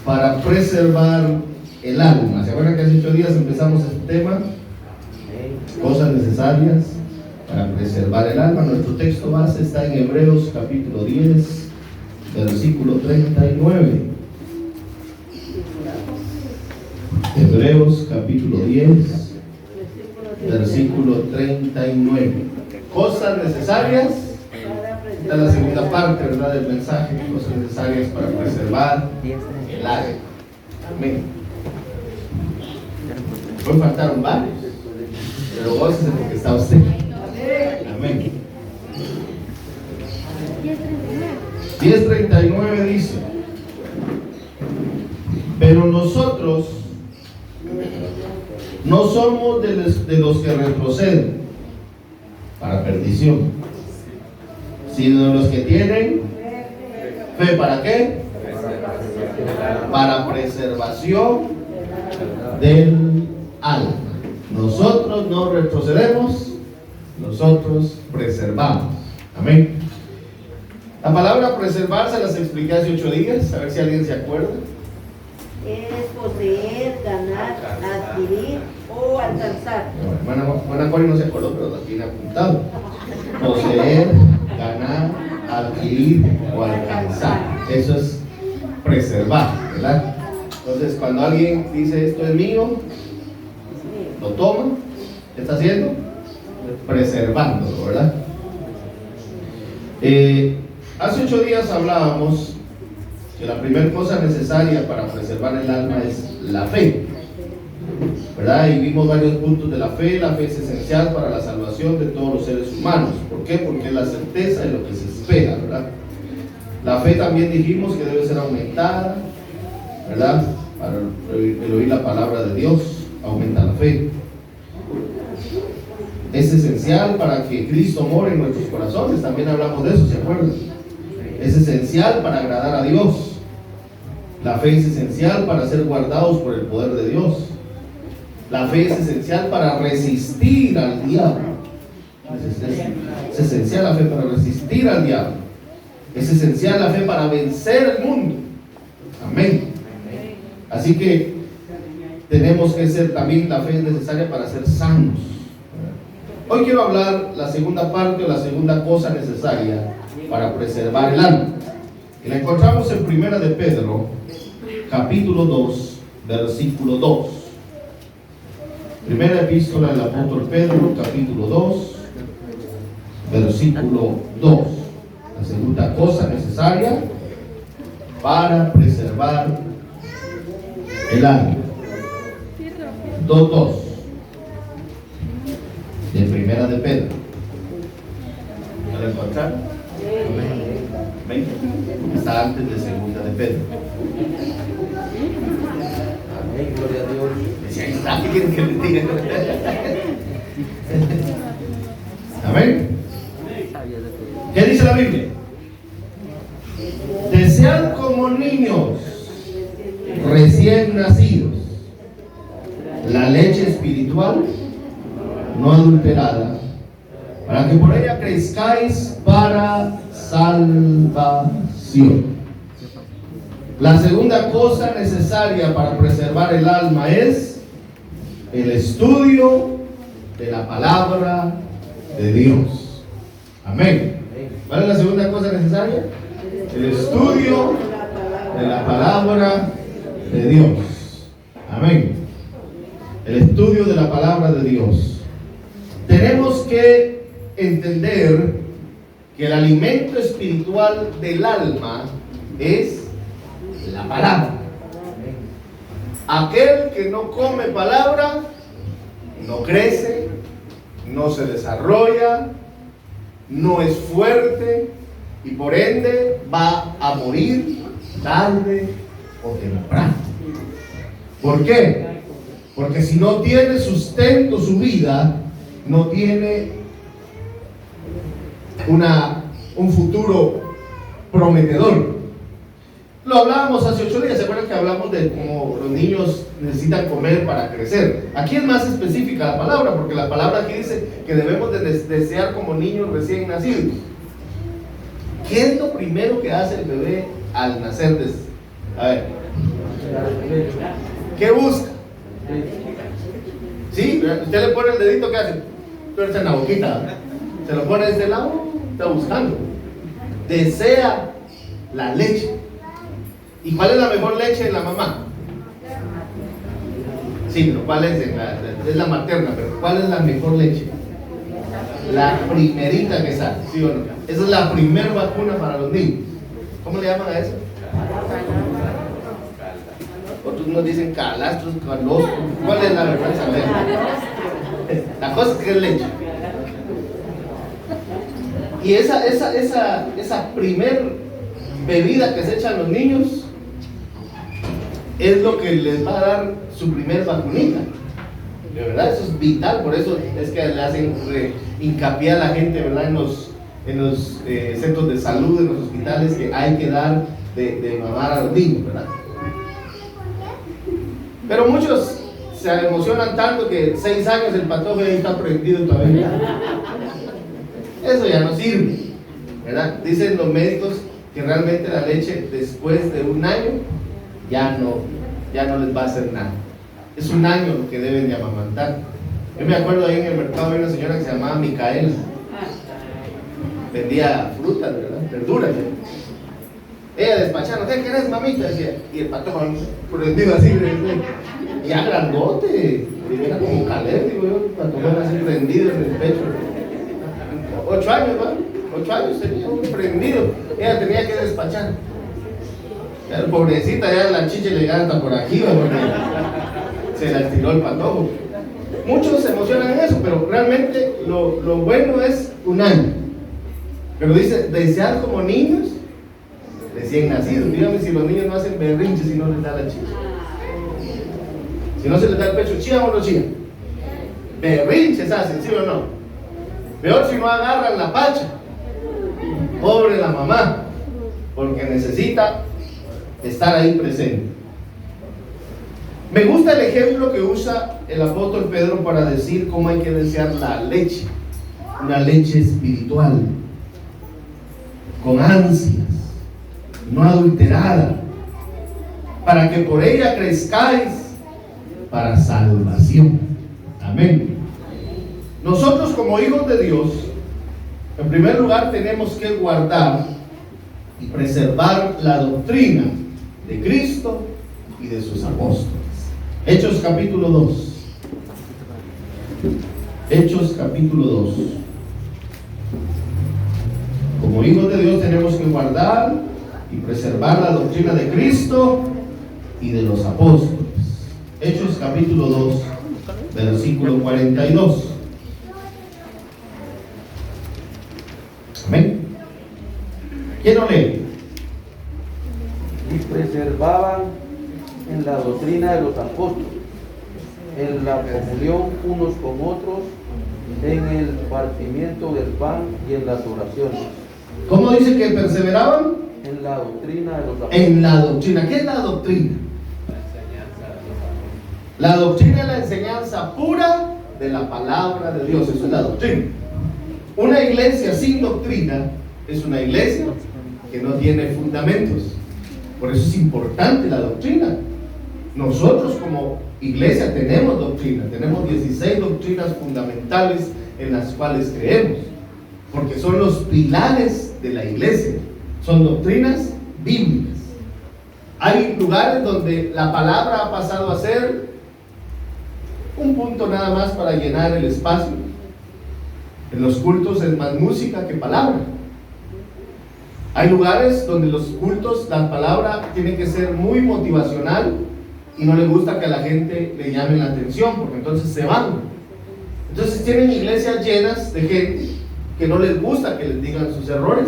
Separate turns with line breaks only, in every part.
para preservar el alma. ¿Se acuerdan que hace 8 días empezamos este tema? Cosas necesarias para preservar el alma. Nuestro texto base está en Hebreos capítulo 10, versículo 39. Hebreos capítulo 10, versículo 39. Cosas necesarias. Esta es la segunda parte, ¿verdad?, del mensaje. Cosas necesarias para preservar el alma. Amén. Hoy faltaron varios, pero gócese porque está usted. Amén. 10:39 dice: pero nosotros no somos de los que retroceden para perdición, sino de los que tienen fe. ¿Para qué? Para preservación del alma. Nosotros no retrocedemos, nosotros preservamos. Amén. La palabra preservar se las expliqué hace 8 días, a ver si alguien se acuerda.
Es poseer, ganar, adquirir o alcanzar.
Buena Cori no se acordó, pero la tiene apuntado. Poseer, ganar, adquirir o alcanzar. Eso es preservar, ¿verdad? Entonces, cuando alguien dice esto es mío, lo toma, ¿qué está haciendo? Preservándolo, ¿verdad? Hace 8 días hablábamos que la primera cosa necesaria para preservar el alma es la fe, ¿verdad? Y vimos varios puntos de la fe. La fe es esencial para la salvación de todos los seres humanos. ¿Por qué? Porque es la certeza de lo que se espera, ¿verdad? La fe también dijimos que debe ser aumentada, ¿verdad? Para el oír la palabra de Dios, aumenta la fe. Es esencial para que Cristo more en nuestros corazones. También hablamos de eso, ¿se acuerdan? Es esencial para agradar a Dios. La fe es esencial para ser guardados por el poder de Dios. La fe es esencial para resistir al diablo. Es esencial la fe para resistir al diablo. Es esencial la fe para vencer el mundo. Amén. Así que tenemos que ser, también la fe es necesaria para ser sanos. Hoy quiero hablar la segunda parte o la segunda cosa necesaria para preservar el alma. Y la encontramos en 1 de Pedro, capítulo 2, versículo 2. Primera epístola del apóstol Pedro, capítulo 2, versículo 2. La segunda cosa necesaria para preservar el alma. 2:2 de Primera de Pedro. ¿Ya lo encontraron? Amén. Está antes de Segunda de Pedro. Amén, gloria a Dios. Decía, ahí está, ¿qué quieren que le diga? Amén. ¿Qué dice la Biblia? Desead como niños recién nacidos la leche espiritual no adulterada, para que por ella crezcáis para salvación. La segunda cosa necesaria para preservar el alma es el estudio de la palabra de Dios. Amén. ¿Cuál es la segunda cosa necesaria? El estudio de la palabra de Dios. Amén. El estudio de la palabra de Dios. Tenemos que entender que el alimento espiritual del alma es la palabra. Aquel que no come palabra no crece, no se desarrolla, no es fuerte y por ende va a morir tarde o temprano. ¿Por qué? Porque si no tiene sustento su vida, no tiene un futuro prometedor. Lo hablábamos hace 8 días, ¿se acuerdan que hablamos de cómo los niños necesitan comer para crecer? Aquí es más específica la palabra, porque la palabra aquí dice que debemos de desear como niños recién nacidos. ¿Qué es lo primero que hace el bebé al nacer? A ver, ¿Qué busca? Sí, usted le pone el dedito, ¿qué hace? Tuerce en la boquita. Se lo pone de este lado, está buscando. Desea la leche. ¿Y cuál es la mejor leche de la mamá? Sí, pero ¿cuál es? Es la materna, pero ¿cuál es la mejor leche? La primerita que sale, ¿sí o no? Esa es la primer vacuna para los niños. ¿Cómo le llaman a eso? Otros nos dicen calastros, calostros. ¿Cuál es la verdad? La cosa es que es leche. Y esa primer bebida que se echan los niños es lo que les va a dar su primer vacunita. De verdad, eso es vital. Por eso es que le hacen hincapié a la gente, ¿verdad? En los centros de salud, en los hospitales, que hay que dar de mamar a los niños, ¿verdad? Pero muchos se emocionan tanto que 6 años el patojo ya está prendido todavía. Eso ya no sirve, ¿verdad? Dicen los médicos que realmente la leche después de 1 año ya no les va a hacer nada. Es 1 año lo que deben de amamantar. Yo me acuerdo ahí en el mercado de una señora que se llamaba Micaela. Vendía frutas, ¿verdad? Verduras. Ella despachando, ¿qué querés, mamita? Decía, y el patojo prendido así, ya grandote, era como Caleb, digo yo, el patojo así prendido en el pecho. 8 años, ¿verdad? 8 años tenía un prendido. Ella tenía que despachar. Ya, pobrecita, ya la chicha le llegaba hasta por aquí, porque se la estiró el patojo. Muchos se emocionan en eso, pero realmente lo bueno es 1 año. Pero dice, desear como niños recién nacidos. Dígame si los niños no hacen berrinches si no les da la chicha. Si no se les da el pecho, ¿chían o no chían? Berrinches hacen, ¿sí o no? Peor si no agarran la pacha. Pobre la mamá, porque necesita estar ahí presente. Me gusta el ejemplo que usa el apóstol Pedro para decir cómo hay que desear la leche, una leche espiritual, con ansias, no adulterada, para que por ella crezcáis para salvación. Amén. Nosotros como hijos de Dios, en primer lugar tenemos que guardar y preservar la doctrina de Cristo y de sus apóstoles. Hechos capítulo 2. Hechos capítulo 2. Como hijos de Dios tenemos que guardar y preservar la doctrina de Cristo y de los apóstoles. Hechos capítulo 2, versículo 42. Amén. ¿Quién lo lee?
Y preservaban en la doctrina de los apóstoles, en la comunión unos con otros, en el partimiento del pan y en las oraciones.
¿Cómo dice que perseveraban?
En la doctrina de los apóstoles.
En la doctrina. ¿Qué es la doctrina? La doctrina es la enseñanza pura de la palabra de Dios. Eso es la doctrina. Una iglesia sin doctrina es una iglesia que no tiene fundamentos. Por eso es importante la doctrina. Nosotros como iglesia tenemos doctrina, tenemos 16 doctrinas fundamentales en las cuales creemos, porque son los pilares de la iglesia, son doctrinas bíblicas. Hay lugares donde la palabra ha pasado a ser un punto nada más para llenar el espacio. En los cultos es más música que palabra. Hay lugares donde los cultos, la palabra tiene que ser muy motivacional y no les gusta que a la gente le llame la atención, porque entonces se van. Entonces tienen iglesias llenas de gente que no les gusta que les digan sus errores.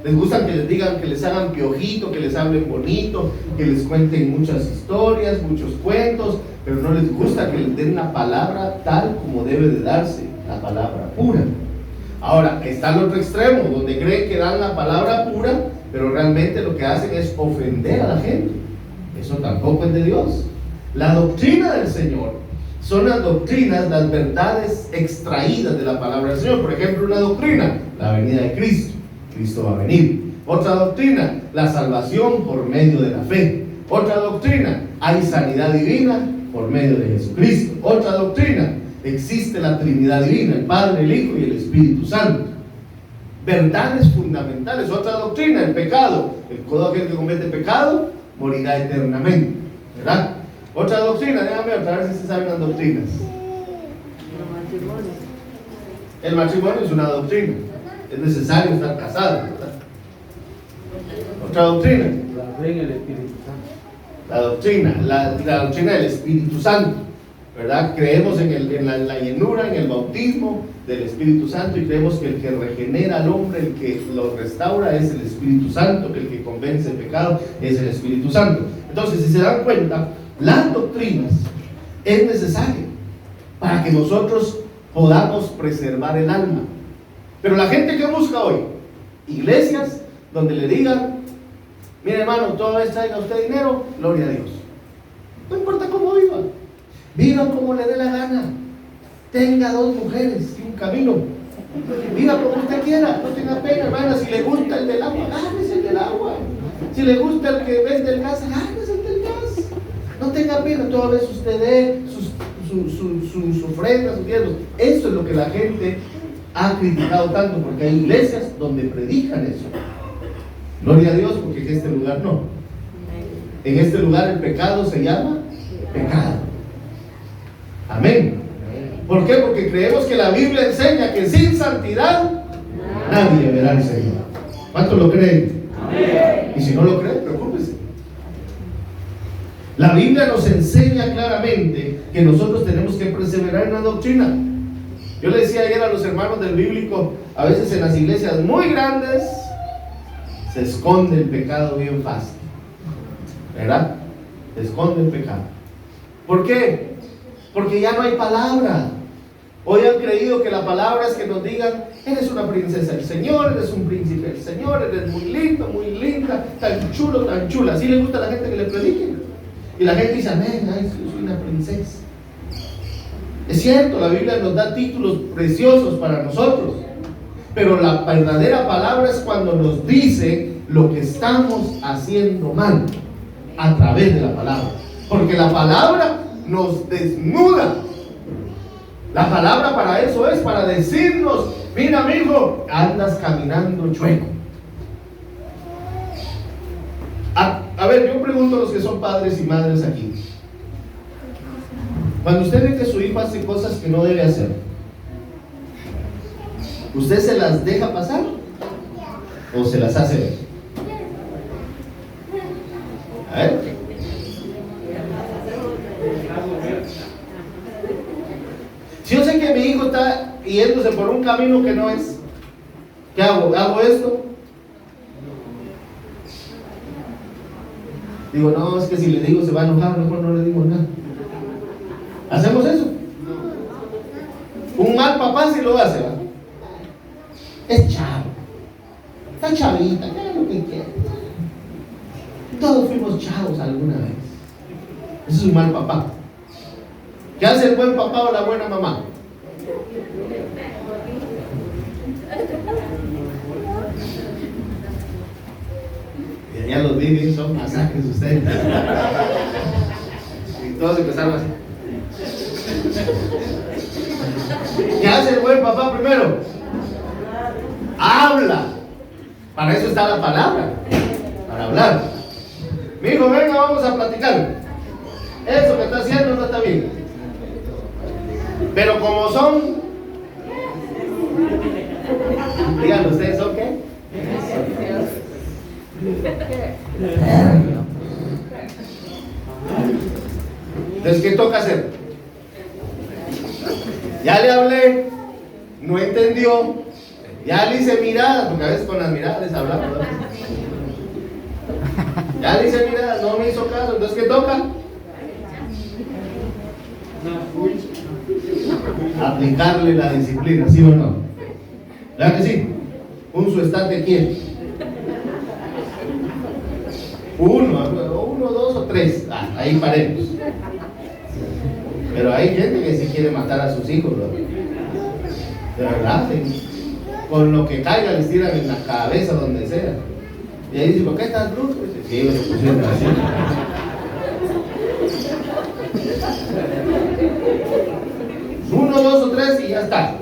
Les gusta que les digan, que les hagan piojito, que les hablen bonito, que les cuenten muchas historias, muchos cuentos, pero no les gusta que les den la palabra tal como debe de darse, la palabra pura. Ahora, está el otro extremo, donde creen que dan la palabra pura, pero realmente lo que hacen es ofender a la gente. Eso tampoco es de Dios. La doctrina del Señor son las doctrinas, las verdades extraídas de la palabra del Señor. Por ejemplo, una doctrina, la venida de Cristo. Cristo va a venir. Otra doctrina, la salvación por medio de la fe. Otra doctrina, hay sanidad divina por medio de Jesucristo. Otra doctrina, existe la Trinidad divina, el Padre, el Hijo y el Espíritu Santo. Verdades fundamentales. Otra doctrina, el pecado. Todo aquel que comete pecado morirá eternamente, ¿verdad? Otra doctrina, déjame otra vez si se saben las doctrinas. El matrimonio es una doctrina. Es necesario estar casado, ¿verdad? Otra doctrina.
La fe en el Espíritu Santo.
La doctrina del Espíritu Santo, ¿verdad? Creemos en la llenura, en el bautismo del Espíritu Santo, y creemos que el que regenera al hombre, el que lo restaura es el Espíritu Santo, que el que convence el pecado es el Espíritu Santo. Entonces, si se dan cuenta, las doctrinas es necesario para que nosotros podamos preservar el alma. Pero la gente que busca hoy iglesias donde le digan: mire hermano, toda vez traiga usted dinero, gloria a Dios, no importa cómo viva, viva como le dé la gana, tenga 2 mujeres y un camino, viva como usted quiera, no tenga pena, hermana. Si le gusta el del agua, gánese el del agua. Si le gusta el que vende el gas, gánese el del gas. No tenga pena, toda vez usted dé sus ofrendas, sus diezmos. Eso es lo que la gente ha criticado tanto, porque hay iglesias donde predican eso. Gloria a Dios, porque en este lugar no. En este lugar el pecado se llama pecado. Amén. ¿Por qué? Porque creemos que la Biblia enseña que sin santidad nadie verá al Señor. ¿Cuánto lo creen? Amén. Y si no lo creen, preocúpese. La Biblia nos enseña claramente que nosotros tenemos que perseverar en la doctrina. Yo le decía ayer a los hermanos del bíblico, a veces en las iglesias muy grandes se esconde el pecado bien fácil, ¿verdad? Se esconde el pecado. ¿Por qué? Porque ya no hay palabra. Hoy han creído que la palabra es que nos digan: eres una princesa del Señor, eres un príncipe del Señor, eres muy lindo, muy linda, tan chulo, tan chula. ¿Sí le gusta a la gente que le predique? Y la gente dice: amén, ay, yo soy una princesa. Es cierto, la Biblia nos da títulos preciosos para nosotros, pero la verdadera palabra es cuando nos dice lo que estamos haciendo mal a través de la palabra, porque la palabra nos desnuda. La palabra para eso es, para decirnos: mira, amigo, andas caminando chueco. A ver, yo pregunto a los que son padres y madres aquí: cuando usted ve que su hijo hace cosas que no debe hacer, ¿usted se las deja pasar o se las hace ver? A ver. Si yo sé que mi hijo está yéndose por un camino que no es, ¿qué hago? ¿Hago esto? Digo: no, es que si le digo se va a enojar, mejor no le digo nada. ¿Hacemos eso? Un mal papá sí lo hace, ¿va? Es chavo, está chavita, que haga lo que quiera. Todos fuimos chavos alguna vez. Eso es un mal papá. ¿Qué hace el buen papá o la buena mamá? Ya los vi, son masacres ustedes. Y todos empezaron así. ¿Qué hace el buen papá primero? Habla. Para eso está la palabra, para hablar. Mi hijo, venga, vamos a platicar. Eso que está haciendo no está bien. Pero como son, díganlo ustedes, ¿son qué? Entonces, ¿qué toca hacer? Ya le hablé, no entendió, ya le hice miradas, porque a veces con las miradas les hablamos, ¿verdad? Ya le hice miradas, no me hizo caso. Entonces, ¿qué toca? Aplicarle la disciplina, ¿sí o no? ¿Verdad que sí? Un su estate quieto. Uno, 2 o 3, ahí paremos. Pero hay gente que sí quiere matar a sus hijos, ¿no? De verdad, con lo que caiga les tiran en la cabeza, donde sea. Y ahí dice: ¿por qué estás bruto? Dice: sí, me lo pusieron así. ya está.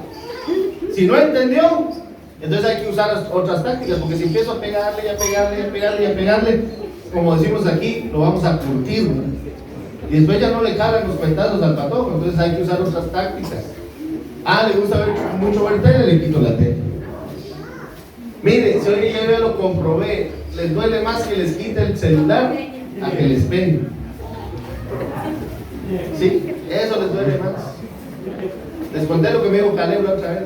Si no entendió, entonces hay que usar otras tácticas, porque si empiezo a pegarle, y a pegarle, y a pegarle, y a pegarle, como decimos aquí, lo vamos a curtir, ¿no? Y después ya no le calan los cuentazos al patojo, entonces hay que usar otras tácticas. Le gusta mucho ver tele, le quito la tele. Mire, si hoy ya lo comprobé, les duele más que les quite el celular a que les pegue. Sí, eso les duele más. Les conté lo que me dijo Caleb la otra vez.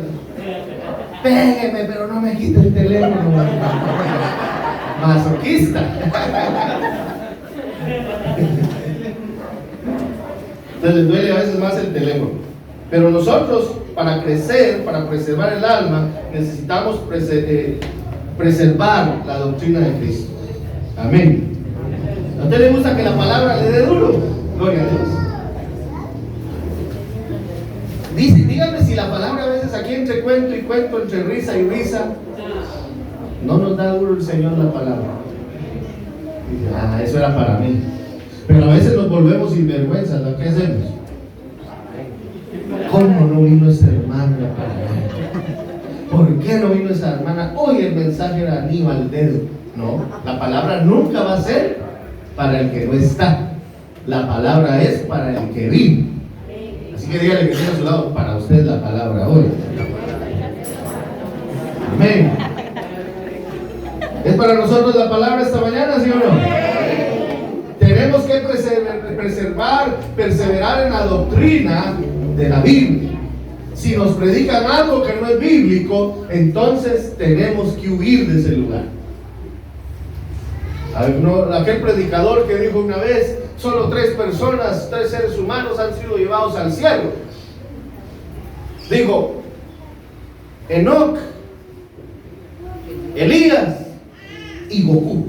Pégueme, pero no me quite el teléfono. Masoquista. Entonces les duele a veces más el teléfono. Pero nosotros, para crecer, para preservar el alma, necesitamos preservar la doctrina de Cristo. Amén. ¿A usted le gusta que la palabra le dé duro? Gloria a Dios. Dígame si la palabra a veces aquí entre cuento y cuento, entre risa y risa, no nos da duro el Señor la palabra. Dice, eso era para mí. Pero a veces nos volvemos sinvergüenzas, ¿qué hacemos? ¿Cómo no vino esa hermana para mí? ¿Por qué no vino esa hermana? Hoy el mensaje era anillo al dedo. No, la palabra nunca va a ser para el que no está. La palabra es para el que vino. Así que dígale que tiene a su lado, para usted la palabra hoy. Amén. ¿Es para nosotros la palabra esta mañana, sí o no? Tenemos que perseverar en la doctrina de la Biblia. Si nos predican algo que no es bíblico, entonces tenemos que huir de ese lugar. Aquel predicador que dijo una vez, solo 3 seres humanos han sido llevados al cielo. Dijo, Enoc, Elías y Goku.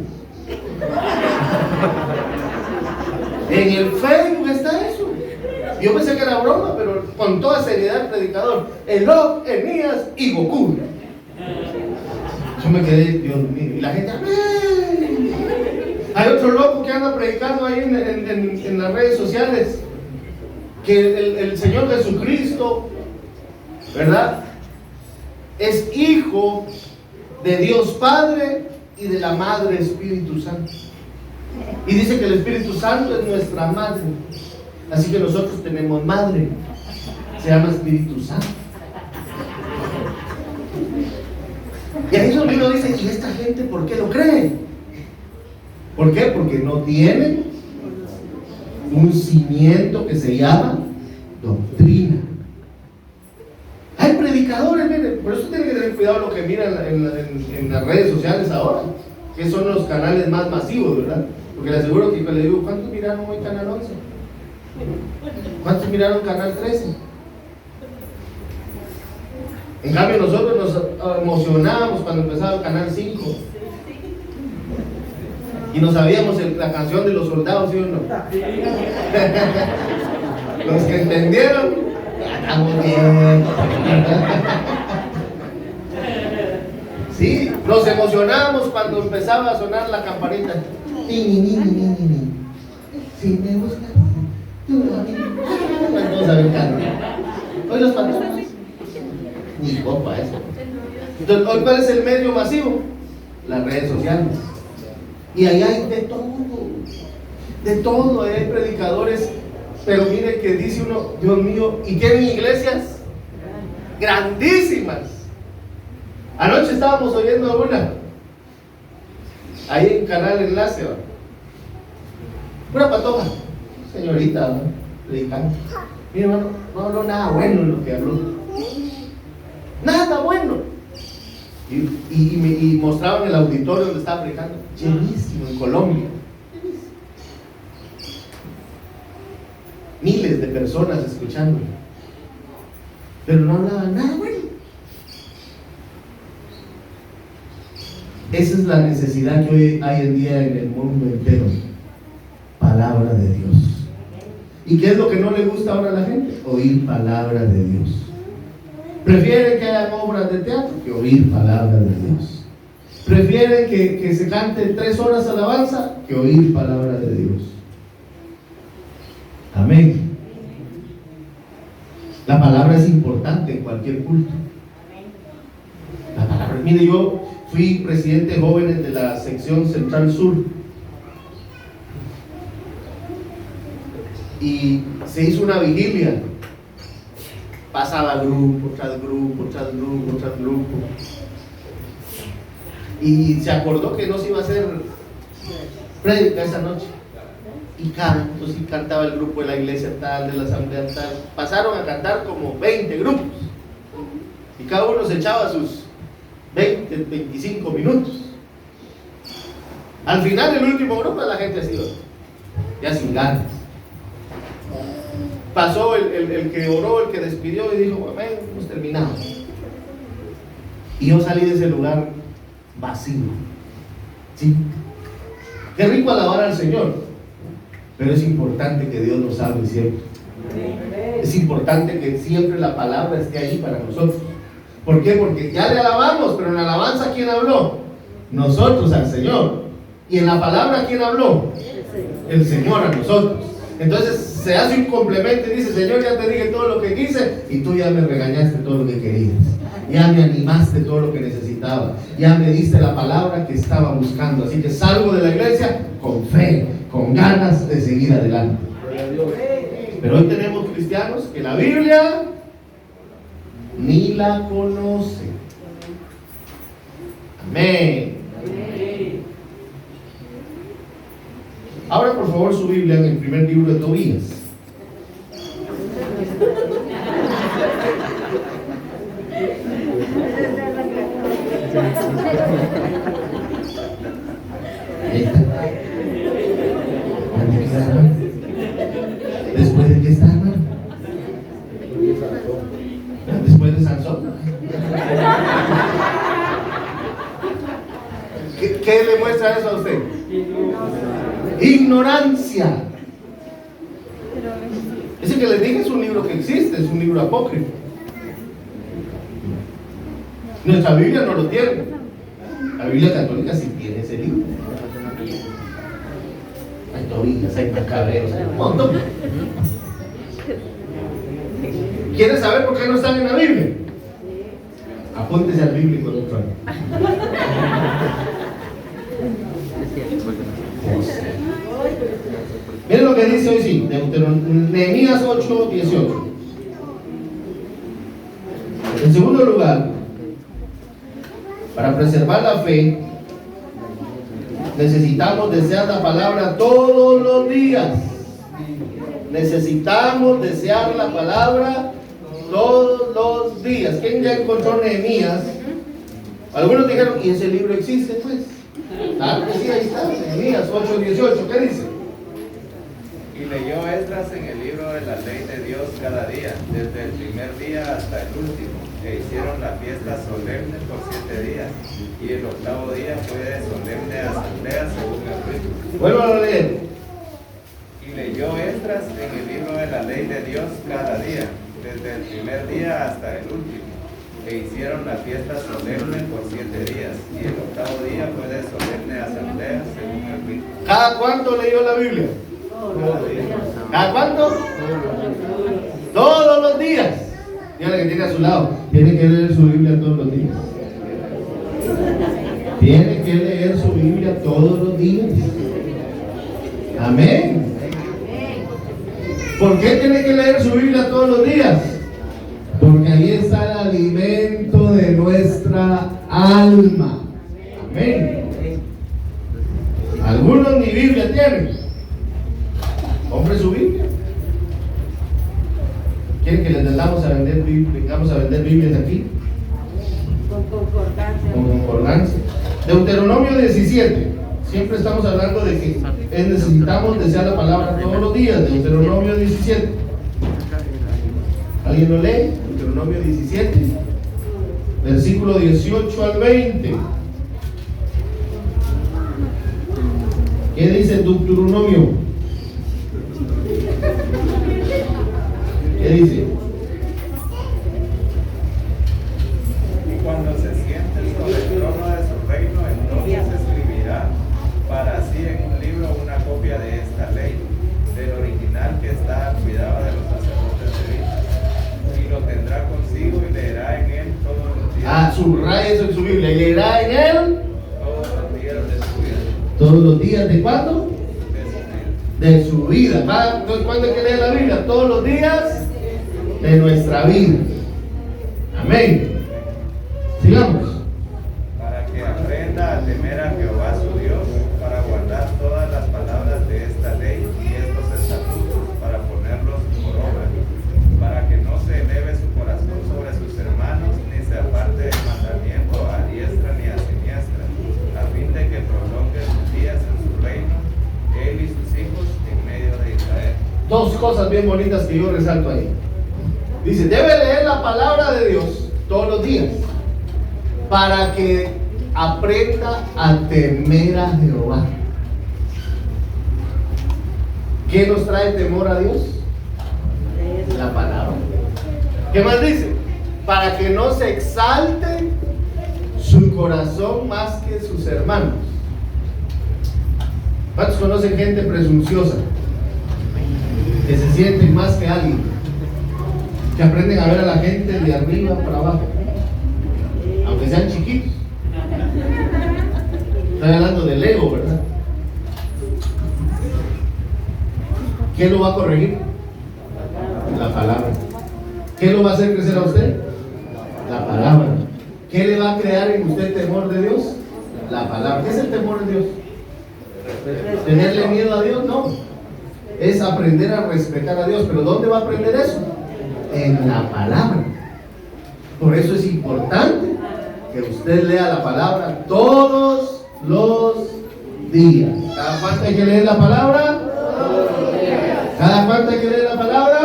En el Facebook está eso. Yo pensé que era broma, pero con toda seriedad el predicador, Enoc, Elías y Goku. Yo me quedé, Dios mío, y la gente, ¡ay! Hay otro loco que anda predicando ahí en las redes sociales que el Señor Jesucristo, ¿verdad?, es hijo de Dios Padre y de la Madre Espíritu Santo. Y dice que el Espíritu Santo es nuestra madre. Así que nosotros tenemos madre, se llama Espíritu Santo. Y ahí es donde uno dice, ¿y esta gente por qué lo cree? ¿Por qué? Porque no tienen un cimiento que se llama doctrina. Hay predicadores, miren, por eso tienen que tener cuidado lo que miran en las redes sociales ahora, que son los canales más masivos, ¿verdad? Porque le aseguro que le digo, ¿cuántos miraron hoy Canal 11? ¿Cuántos miraron Canal 13? En cambio nosotros nos emocionábamos cuando empezaba el Canal 5 y no sabíamos la canción de los soldados, ¿sí o no? Los que entendieron, estamos bien. Sí, nos emocionábamos cuando empezaba a sonar la campanita. Si me gusta, tú a mí. Vamos a ver canto. Hoy los fantasmas. Ni copa eso. Entonces, hoy ¿cuál es el medio masivo? Las redes sociales. Y ahí hay de todo, hay predicadores, pero mire que dice uno, Dios mío, ¿y qué en iglesias? Grandísimas. Anoche estábamos oyendo una, ahí en Canal Enlace, ¿va? Una patoja, señorita, ¿va?, predicando. Mire, hermano, no habló nada bueno en lo que habló. Nada bueno. Y mostraban el auditorio donde estaba predicando, llenísimo, en Colombia. Miles de personas escuchando, pero no hablaban nada bueno. Esa es la necesidad que hoy hay en día en el mundo entero. Palabra de Dios. ¿Y qué es lo que no le gusta ahora a la gente? Oír palabra de Dios. Prefieren que hayan obras de teatro que oír palabra de Dios. Prefieren que se cante 3 horas alabanza que oír palabra de Dios. Amén. La palabra es importante en cualquier culto. La palabra. Mire, yo fui presidente de jóvenes de la sección Central Sur. Y se hizo una vigilia. Pasaba grupo tras grupo, tras grupo, tras grupo. Y se acordó que no se iba a hacer prédica esa noche. Y cantos, y cantaba el grupo de la iglesia tal, de la asamblea tal. Pasaron a cantar como 20 grupos. Y cada uno se echaba sus 20, 25 minutos. Al final, el último grupo, la gente así, ya sin ganas. Pasó el que oró, el que despidió y dijo, bueno, hemos terminado. Y yo salí de ese lugar vacío. ¿Sí? Qué rico alabar al Señor, pero es importante que Dios nos hable siempre. Es importante que siempre la palabra esté ahí para nosotros. ¿Por qué? Porque ya le alabamos, pero en la alabanza, ¿quién habló? Nosotros al Señor. Y en la palabra, ¿quién habló? El Señor a nosotros. Entonces se hace un complemento y dice, Señor, ya te dije todo lo que quise y tú ya me regañaste todo lo que querías. Ya me animaste todo lo que necesitaba. Ya me diste la palabra que estaba buscando. Así que salgo de la iglesia con fe, con ganas de seguir adelante. Pero hoy tenemos cristianos que la Biblia ni la conocen. Amén. Ahora por favor su Biblia en el primer libro de Tobías. Ahí está. ¿Después de qué está, hermano? Después de Sansón. ¿Qué le muestra eso a usted? Ignorancia. Ese que les dije es un libro que existe, es un libro apócrifo. Nuestra Biblia no lo tiene. La Biblia católica sí tiene ese libro. Hay Tobías, hay Macabeos, hay un montón. ¿Quieres saber por qué no están en la Biblia? Apúntese al bíblico de otro año. Miren lo que dice hoy sí, Nehemías 8:18. En segundo lugar, para preservar la fe, necesitamos desear la palabra todos los días. Necesitamos desear la palabra todos los días. ¿Quién ya encontró Nehemías? Algunos dijeron, ¿y ese libro existe? Pues, claro que sí, ahí está, Nehemías 8:18. ¿Qué dice?
Y leyó Esdras en el libro de la ley de Dios cada día, desde el primer día hasta el último, e hicieron la fiesta solemne por 7 días, y el octavo día fue de solemne asamblea según el rito.
Vuelvan a leer.
Y leyó Esdras en el libro de la ley de Dios cada día, desde el primer día hasta el último, e hicieron la fiesta solemne por 7 días, y el octavo día fue de solemne asamblea según el rito.
¿Cada cuánto leyó la Biblia? ¿Cada cuánto? Todos los días. Dígale que tiene a su lado. Tiene que leer su Biblia todos los días. Tiene que leer su Biblia todos los días. Amén. ¿Por qué tiene que leer su Biblia todos los días? Porque ahí está el alimento de nuestra alma. Amén. Algunos ni Biblia tienen. Compre su Biblia. ¿Quieren que les vengamos a vender Biblias aquí?
Con concordancia.
Con concordancia. Deuteronomio 17. Siempre estamos hablando de que necesitamos desear la palabra todos los días. Deuteronomio 17. ¿Alguien lo lee? Deuteronomio 17. Versículo 18 al 20. ¿Qué dice Deuteronomio? ¿Qué dice?
Y cuando se siente sobre el trono de su reino, entonces escribirá para sí en un libro una copia de esta ley, del original que está al cuidado de los sacerdotes levitas, y
Subraya eso en su Biblia. Leerá en él
todos los días de su vida.
todos los días. ¿De cuándo?
De su vida.
De su vida. ¿Va? Entonces, ¿cuándo hay que leer la Biblia? Todos los días de nuestra vida. Amén. Sigamos.
Para que aprenda a temer a Jehová su Dios, para guardar todas las palabras de esta ley y estos estatutos, para ponerlos por obra, para que no se eleve su corazón sobre sus hermanos, ni se aparte del mandamiento a diestra ni a siniestra, a fin de que prolongue sus días en su reino, él y sus hijos en medio de Israel.
Dos cosas bien bonitas que yo resalto ahí. Dice, debe leer la palabra de Dios todos los días para que aprenda a temer a Jehová. ¿Qué nos trae temor a Dios? La palabra. ¿Qué más dice? Para que no se exalte su corazón más que sus hermanos. ¿Cuántos conocen gente presunciosa? Que se sienten más que alguien, que aprenden a ver a la gente de arriba para abajo, aunque sean chiquitos. Estoy hablando del ego, ¿verdad? ¿Quién lo va a corregir? La palabra. ¿Qué lo va a hacer crecer a usted? La palabra. ¿Qué le va a crear en usted temor de Dios? La palabra. ¿Qué es el temor de Dios? ¿Tenerle miedo a Dios? No. Es aprender a respetar a Dios. ¿Pero dónde va a aprender eso? En la palabra. Por eso es importante que usted lea la palabra todos los días. ¿Cada cuánto hay que leer la palabra? ¿Cada cuánto hay que leer la palabra?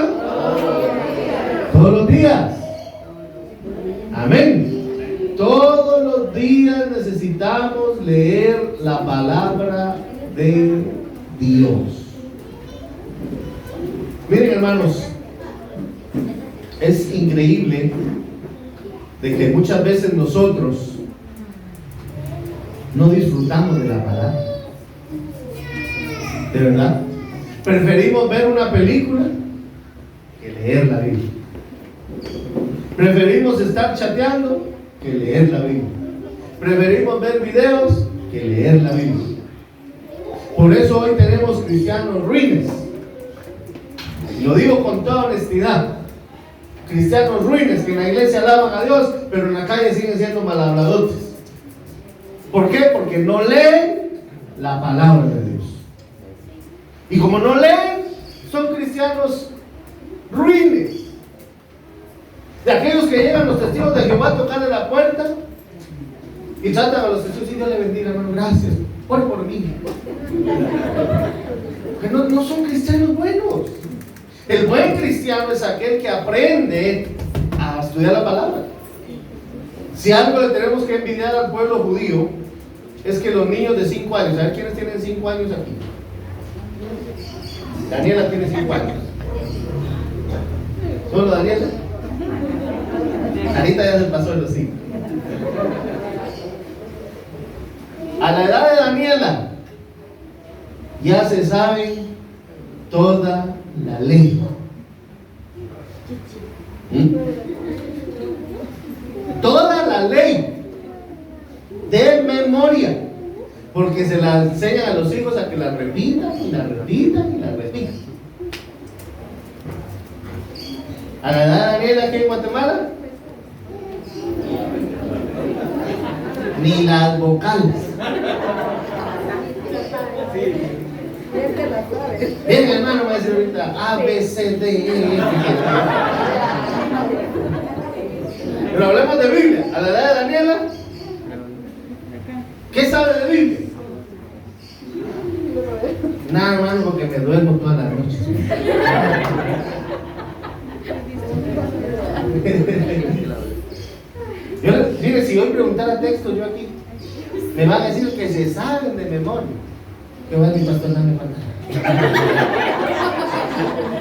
Todos los días. Amén. Todos los días necesitamos leer la palabra de Dios. Miren, hermanos, es increíble de que muchas veces nosotros no disfrutamos de la palabra. De verdad. Preferimos ver una película que leer la Biblia. Preferimos estar chateando que leer la Biblia. Preferimos ver videos que leer la Biblia. Por eso hoy tenemos cristianos ruines. Y lo digo con toda honestidad. Cristianos ruines que en la iglesia alaban a Dios, pero en la calle siguen siendo malhabladores. ¿Por qué? Porque no leen la palabra de Dios. Y como no leen, son cristianos ruines. De aquellos que llegan los testigos de Jehová a tocarle la puerta y tratan a los testigos y Dios le bendiga, hermano, gracias. Ore por mí. Que no son cristianos buenos. El buen cristiano es aquel que aprende a estudiar la palabra. Si algo le tenemos que envidiar al pueblo judío, es que los niños de 5 años, ¿saben quiénes tienen 5 años aquí? Daniela tiene 5 años. ¿Solo Daniela? Anita ya se pasó de los 5. A la edad de Daniela ya se sabe toda la ley. Toda la ley de memoria, porque se la enseñan a los hijos a que la repitan y la repitan y la repitan. A la edad de Daniela aquí en Guatemala, ni las vocales. Bien, hermano, me va a decir ahorita A, B, C, D, E, F, G. Pero hablemos de Biblia. A la edad de Daniela, ¿qué sabe de Biblia? Nada, hermano, porque me duermo todas las noches. Mire, si hoy preguntara texto yo aquí, me van a decir que se saben de memoria. Que va mi pastor, dame pantalla.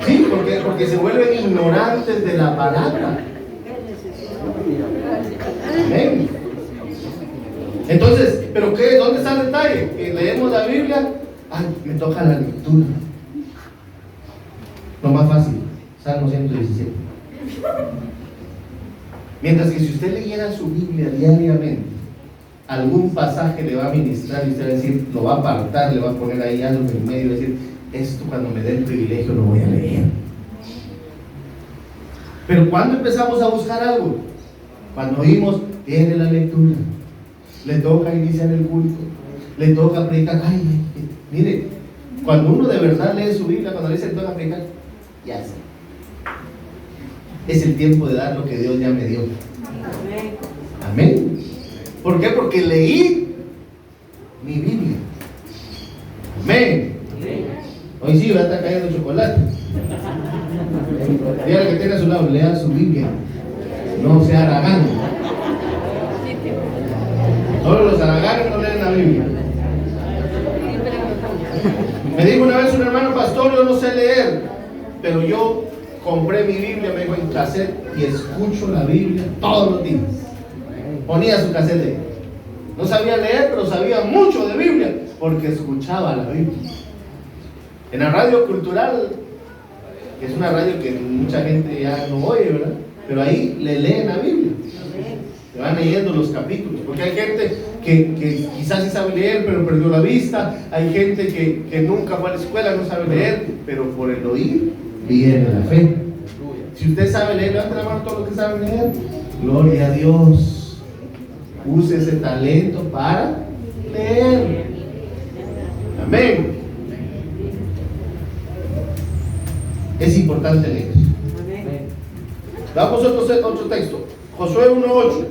Sí, porque se vuelven ignorantes de la palabra. Amén. Entonces, ¿pero qué? ¿Dónde está el detalle? Que leemos la Biblia, ay, me toca la lectura. Lo más fácil, Salmo 117. Mientras que si usted leyera su Biblia diariamente, algún pasaje le va a ministrar y usted va a decir, lo va a apartar, le va a poner ahí algo en medio y va a decir, esto cuando me dé el privilegio lo voy a leer. Pero cuando empezamos a buscar algo, cuando oímos, tiene la lectura, le toca iniciar el culto, le toca predicar, mire, cuando uno de verdad lee su Biblia, cuando le dice le toca predicar, ya sé. Es el tiempo de dar lo que Dios ya me dio. Amén. ¿Por qué? Porque leí mi Biblia. Amén. Hoy sí va a estar cayendo chocolate. Dígale que tiene a su lado, lea su Biblia. No sea aragán. Solo los araganes no leen la Biblia. Me dijo una vez un hermano pastor, yo no sé leer, pero yo compré mi Biblia, me dijo, en cassette, y escucho la Biblia todos los días. Ponía su cassette. No sabía leer, pero sabía mucho de Biblia, porque escuchaba la Biblia. En la radio cultural, que es una radio que mucha gente ya no oye, ¿verdad? Pero ahí le leen la Biblia. Se van leyendo los capítulos, porque hay gente que quizás sí sabe leer, pero perdió la vista. Hay gente que nunca fue a la escuela, no sabe leer, pero por el oír viene la fe. Si usted sabe leer, levante la mano todos los que saben leer. Gloria a Dios. Use ese talento para leer. Amén. Es importante leer. Vamos a otro texto. Josué 1:8.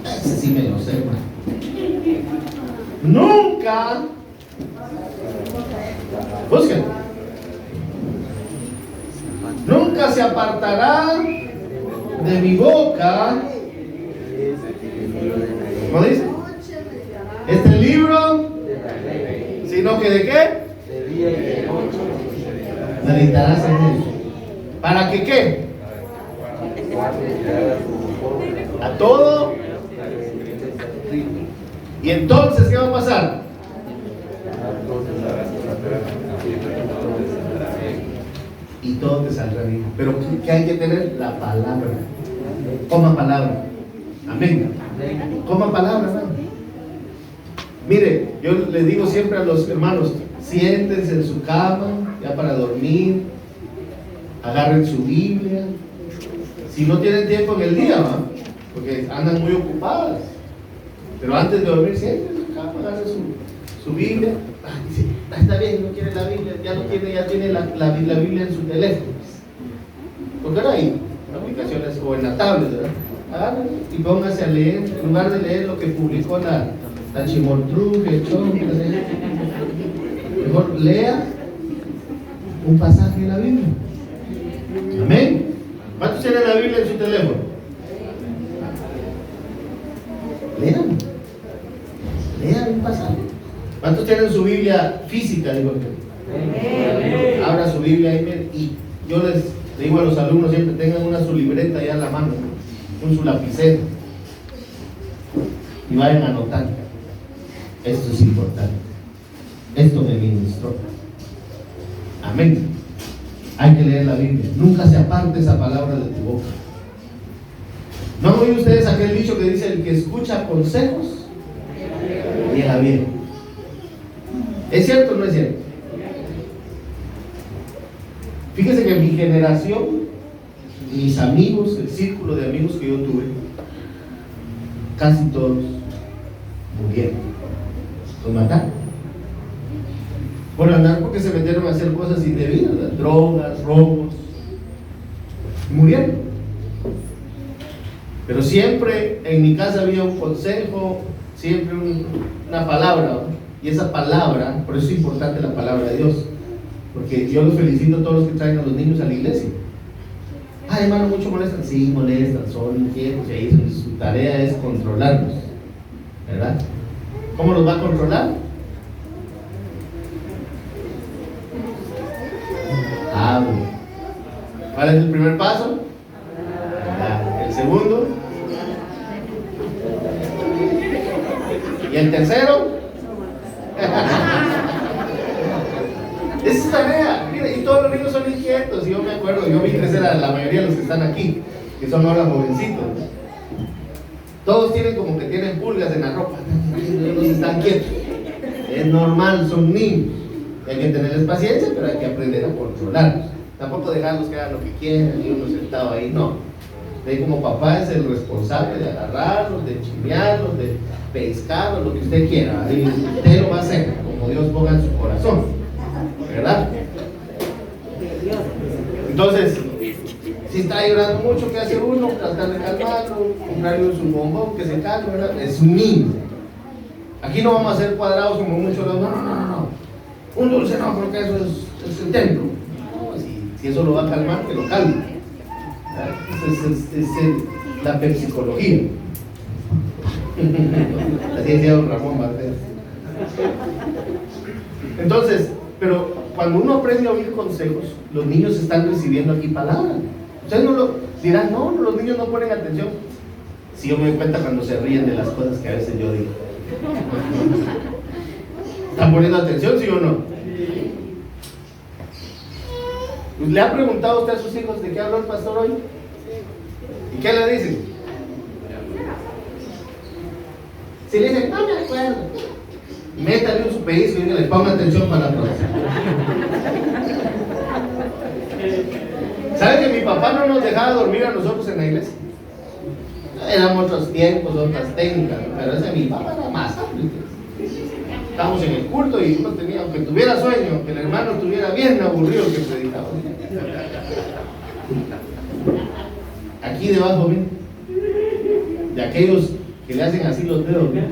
Ese sí me lo sé, hermano. Nunca. Busquen. Nunca se apartará de mi boca. ¿Cómo dice? Este libro, sino que de qué? Meditarás en él. ¿Para que qué? A todo. Y entonces, ¿qué va a pasar? Y todo te saldrá bien. Pero ¿qué hay que tener? La palabra. Coma palabra. Amén. Coma palabra, hermano. Mire, yo le digo siempre a los hermanos, siéntense en su cama, ya para dormir, agarren su Biblia. Si no tienen tiempo en el día, ¿va? Porque andan muy ocupadas. Pero antes de dormir, siéntense en su cama, agarren su Biblia. Dice, está bien, no quiere la Biblia, ya tiene la Biblia en su teléfono. Porque ahora hay aplicaciones o en la tablet, ¿verdad? Agarren y póngase a leer, en lugar de leer lo que publicó la Chimoltruje, mejor lea un pasaje de la Biblia. Amén. ¿Cuántos tienen la Biblia en su teléfono? Lean un pasaje. ¿Cuántos tienen su Biblia física? Digo, abra su Biblia y yo les digo a los alumnos siempre, tengan su libreta ya en la mano, con su lapicero, y vayan anotando. Esto es importante. Esto me ministró. Amén. Hay que leer la Biblia. Nunca se aparte esa palabra de tu boca. ¿No han oído ustedes aquel dicho que dice, el que escucha consejos llega bien? ¿Es cierto o no es cierto? Fíjese que en mi generación, mis amigos, el círculo de amigos que yo tuve, casi todos murieron. Los mataron. Por andar, porque se metieron a hacer cosas indebidas, drogas, robos. Murieron. Pero siempre en mi casa había un consejo, siempre una palabra, ¿no? Y esa palabra, por eso es importante la palabra de Dios, porque yo los felicito a todos los que traen a los niños a la iglesia. Ay, hermano, mucho molestan. Sí, molestan, son inquietos y ahí su tarea es controlarlos, ¿verdad? ¿Cómo los va a controlar? Hablo. ¿Cuál es el primer paso? El segundo. ¿Y el tercero? Esa es tarea. Mira, y todos los niños son inquietos. Y yo me acuerdo, yo vi crecer a la mayoría de los que están aquí. que son ahora jovencitos. Todos tienen como que tienen pulgas en la ropa, no se están quietos. Es normal, son niños. Hay que tenerles paciencia, pero hay que aprender a controlarlos. Tampoco dejarlos que hagan lo que quieran y uno sentado ahí, no. De ahí como papá es el responsable de agarrarlos, de chimearlos, de pescarlos, lo que usted quiera. Y usted lo va a hacer, como Dios ponga en su corazón. ¿Verdad? Entonces, si está llorando mucho, ¿qué hace uno? Tratar de calmarlo, comprarle un bombón que se calme, ¿verdad? Es un niño. Aquí no vamos a hacer cuadrados como muchos los no. Un dulce no, porque eso es el templo. No, si eso lo va a calmar, que lo calme. Es la psicología. Así decía don Ramón Martínez. Entonces, pero cuando uno aprende a oír consejos, los niños están recibiendo aquí palabras. Ustedes no lo dirán, no, los niños no ponen atención. Si yo me doy cuenta cuando se ríen de las cosas que a veces yo digo. ¿Están poniendo atención, sí o no? ¿Le ha preguntado usted a sus hijos de qué habló el pastor hoy? ¿Y qué le dicen? Si le dicen, no me acuerdo, métale un supedizo y le ponga atención para la próxima. ¿Sabe que mi papá no nos dejaba dormir a nosotros en la iglesia? Eran otros tiempos, otras técnicas, pero ese mi papá era más amplio. Estábamos en el culto y uno tenía, aunque tuviera sueño, aunque el hermano estuviera bien aburrido que predicaba. Aquí debajo, ¿ven? De aquellos que le hacen así los dedos, ¿ven?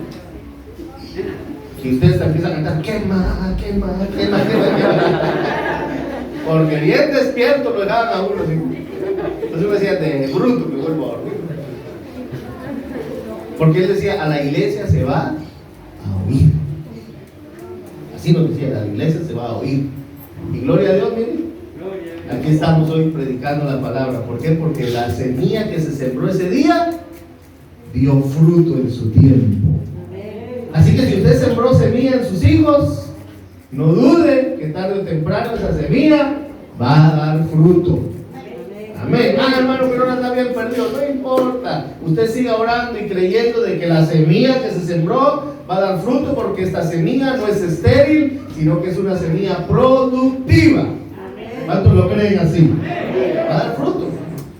Que ustedes empiezan a cantar, quema. Porque bien despierto lo dejaban a uno. ¿Sí? Entonces uno decía, de bruto me vuelvo a dormir. Porque él decía, a la iglesia se va a oír. Así nos decía, a la iglesia se va a oír. Y gloria a Dios, miren. Aquí estamos hoy predicando la palabra. ¿Por qué? Porque la semilla que se sembró ese día dio fruto en su tiempo. Así que si usted sembró semilla en sus hijos, no dude que tarde o temprano esa semilla va a dar fruto. Amén. Hermano, pero ahora está bien perdido. No importa. Usted siga orando y creyendo de que la semilla que se sembró va a dar fruto, porque esta semilla no es estéril, sino que es una semilla productiva. ¿Cuántos lo creen así? Va a dar fruto.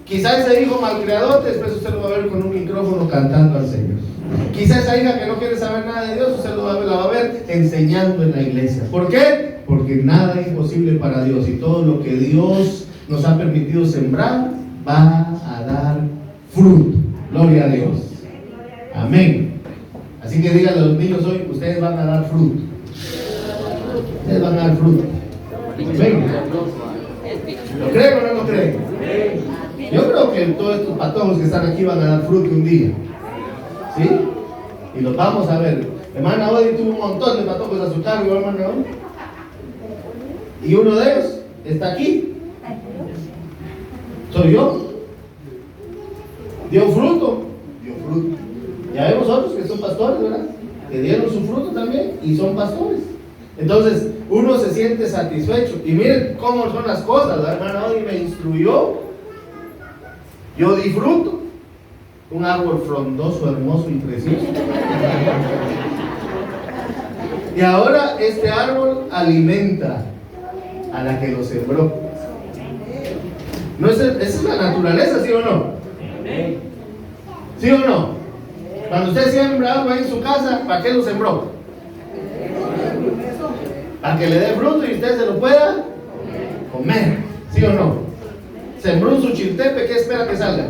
Quizá ese hijo malcriador, después usted lo va a ver con un micrófono cantando al Señor. Quizá esa hija que no quiere saber nada de Dios, usted la va a ver enseñando en la iglesia. ¿Por qué? Porque nada es imposible para Dios, y todo lo que Dios nos ha permitido sembrar va a dar fruto. Gloria a Dios. Amén. Así que díganle a los niños hoy, ustedes van a dar fruto. Ustedes van a dar fruto. Amén. ¿Lo creen o no lo creen? Yo creo que todos estos patojos que están aquí van a dar fruto un día. ¿Sí? Y los vamos a ver. Hermana Odi tuvo un montón de patojos a su cargo, hermana Odi. Y uno de ellos está aquí. Soy yo. Dio fruto. Ya vemos otros que son pastores, ¿verdad? Que dieron su fruto también y son pastores. Entonces, uno se siente satisfecho. Y miren cómo son las cosas. La hermana Odi me instruyó. Yo di fruto. Un árbol frondoso, hermoso y precioso. Y ahora este árbol alimenta a la que lo sembró. ¿No es esa es la naturaleza, sí o no? ¿Sí o no? Cuando usted siembra algo ahí en su casa, ¿para qué lo sembró? Para que le dé fruto y usted se lo pueda comer, ¿sí o no? Sembró un suchiltepe, ¿qué espera que salga?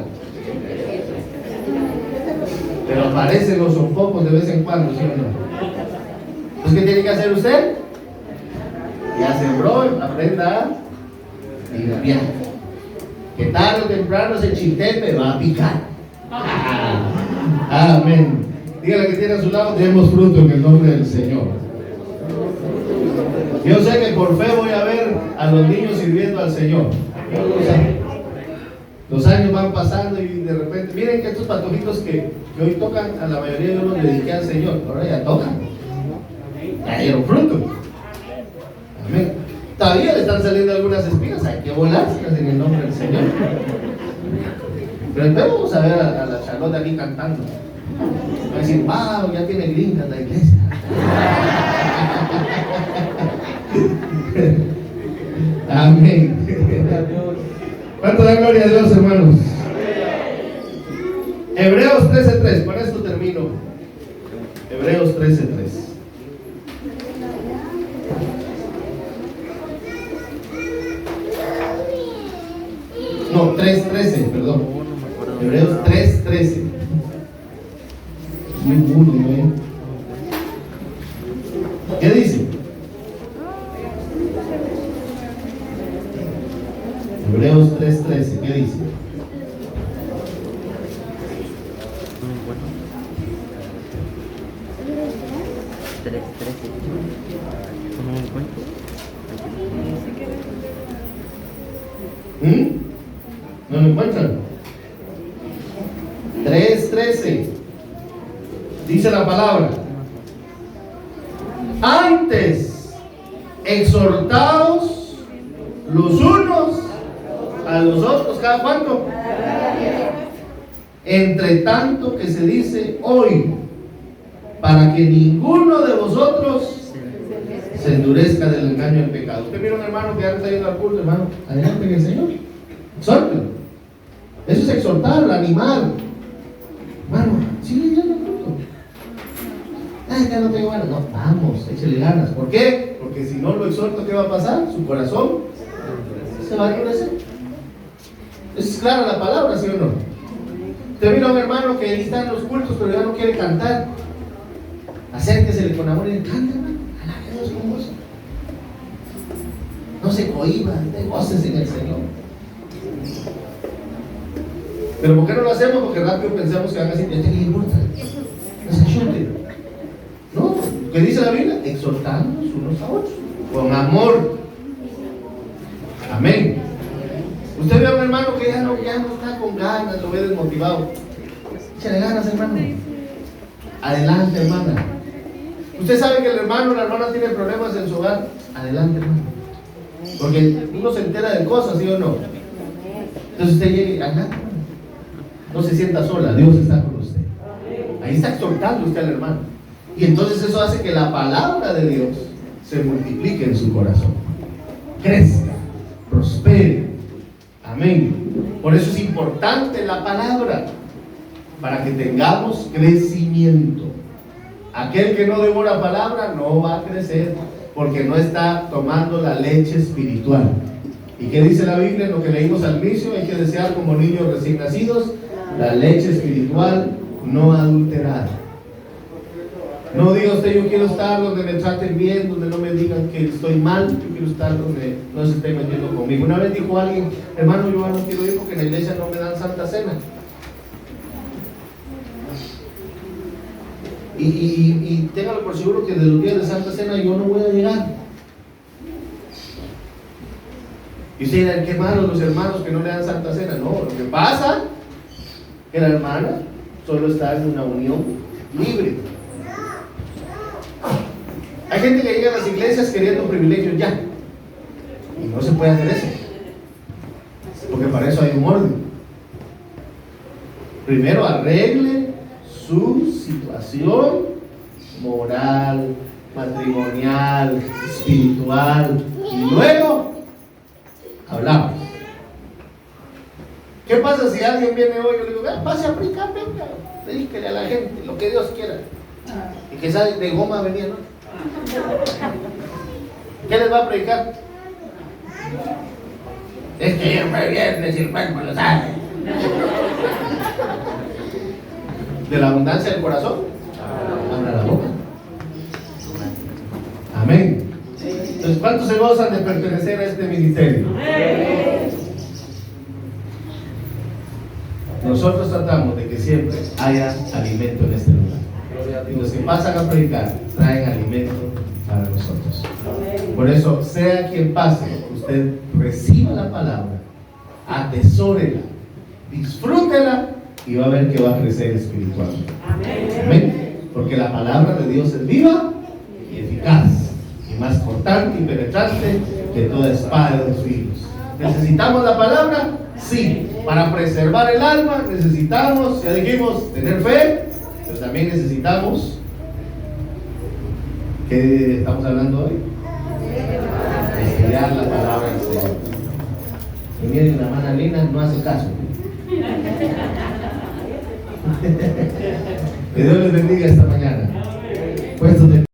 Pero aparecen los sopopos de vez en cuando, ¿sí o no? Entonces, ¿qué tiene que hacer usted? Ya sembró, aprenda a limpiar. Que tarde o temprano ese chiltepe va a picar. Amén. Dígale que tiene a su lado, demos fruto en el nombre del Señor. Yo sé que por fe voy a ver a los niños sirviendo al Señor. Yo lo sé. Los años van pasando y de repente, miren que estos patojitos que hoy tocan, a la mayoría yo los dediqué al Señor. Ahora ya tocan. Ya dieron fruto. Amén. Todavía le están saliendo algunas espinas, hay que volárselas en el nombre del Señor. Pero después vamos a ver a la Charlotte aquí cantando. Va a decir, wow, ya tiene gringa en la iglesia. Amén. ¿Cuánto da gloria a Dios, hermanos? Hebreos 13:3, con esto termino. Hebreos 13:3. No, 3:13, perdón. Hebreos 3:13. Muy burdo, ¿eh? ¿Qué dice? Hebreos 3:13, ¿qué dice? ¿No lo encuentran? 3:13 dice la palabra: antes exhortaos los unos a los otros, ¿cada cuánto? Entre tanto que se dice hoy, para que ninguno de vosotros se endurezca del engaño del pecado. Usted mira un hermano que ya está yendo al culto, hermano, adelante en el Señor, exhórtelo. Eso es exhortar, animar. Hermano, sigue yendo al culto. Ya no tengo ganas. No, vamos, échale ganas. ¿Por qué? Porque si no lo exhorto, ¿qué va a pasar? Su corazón se va a endurecer. Es clara la palabra, ¿sí o no? Usted mira a un hermano que ahí está en los cultos, pero ya no quiere cantar. Acérquesele con amor y le canta, hermano. Alabe a Dios con gozo. No se cohiba, te goces en el Señor. Pero ¿por qué no lo hacemos? Porque rápido pensamos que van a decir, ya te le importa. No se chute. No, ¿qué dice la Biblia? Exhortándonos unos a otros, con amor. Amén. Usted ve a un hermano que ya no está con ganas, lo ve desmotivado. Échale ganas, hermano. Adelante, hermana. Usted sabe que el hermano o la hermana tiene problemas en su hogar. Adelante, hermano. Porque uno se entera de cosas, ¿sí o no? Entonces usted llegue, adelante, hermano. No se sienta sola, Dios está con usted. Ahí está exhortando usted al hermano. Y entonces eso hace que la palabra de Dios se multiplique en su corazón, crezca, prospere. Amén. Por eso es importante la palabra, para que tengamos crecimiento. Aquel que no devora palabra no va a crecer, porque no está tomando la leche espiritual. ¿Y qué dice la Biblia? En lo que leímos al inicio, hay que desear como niños recién nacidos la leche espiritual no adulterada. No diga usted, yo quiero estar donde me traten bien, donde no me digan que estoy mal, yo quiero estar donde no se esté metiendo conmigo. Una vez dijo alguien, hermano, yo no quiero ir porque en la iglesia no me dan Santa Cena. Y téngalo por seguro que de los días de Santa Cena yo no voy a llegar. Y usted dirá, qué malos los hermanos que no le dan Santa Cena. No, lo que pasa es que la hermana solo está en una unión libre. Hay gente que llega a las iglesias queriendo privilegios ya, y no se puede hacer eso, porque para eso hay un orden. Primero arregle su situación moral, matrimonial, espiritual, y luego hablamos. ¿Qué pasa si alguien viene hoy y le digo, pase a predicar, venga, predíquele a la gente lo que Dios quiera? Y que sale de goma venía, ¿no? ¿Qué les va a predicar? Es que siempre viernes y el cuerpo lo sabe. De la abundancia del corazón abra la boca. Amén. Entonces, ¿cuántos se gozan de pertenecer a este ministerio? Nosotros tratamos de que siempre haya alimento en este lugar. Y los que pasan a predicar traen alimento para nosotros. Por eso, sea quien pase, usted reciba la palabra, atesórela, disfrútela y va a ver que va a crecer espiritualmente. Amén. Porque la palabra de Dios es viva y eficaz, y más cortante y penetrante que toda espada de los filos, ¿Necesitamos la palabra? Sí. Para preservar el alma necesitamos, ya dijimos, tener fe, pero también necesitamos, ¿qué estamos hablando hoy? Estudiar la palabra del Señor. Y miren, la hermana Lina no hace caso. Que Dios les bendiga esta mañana. Puestos de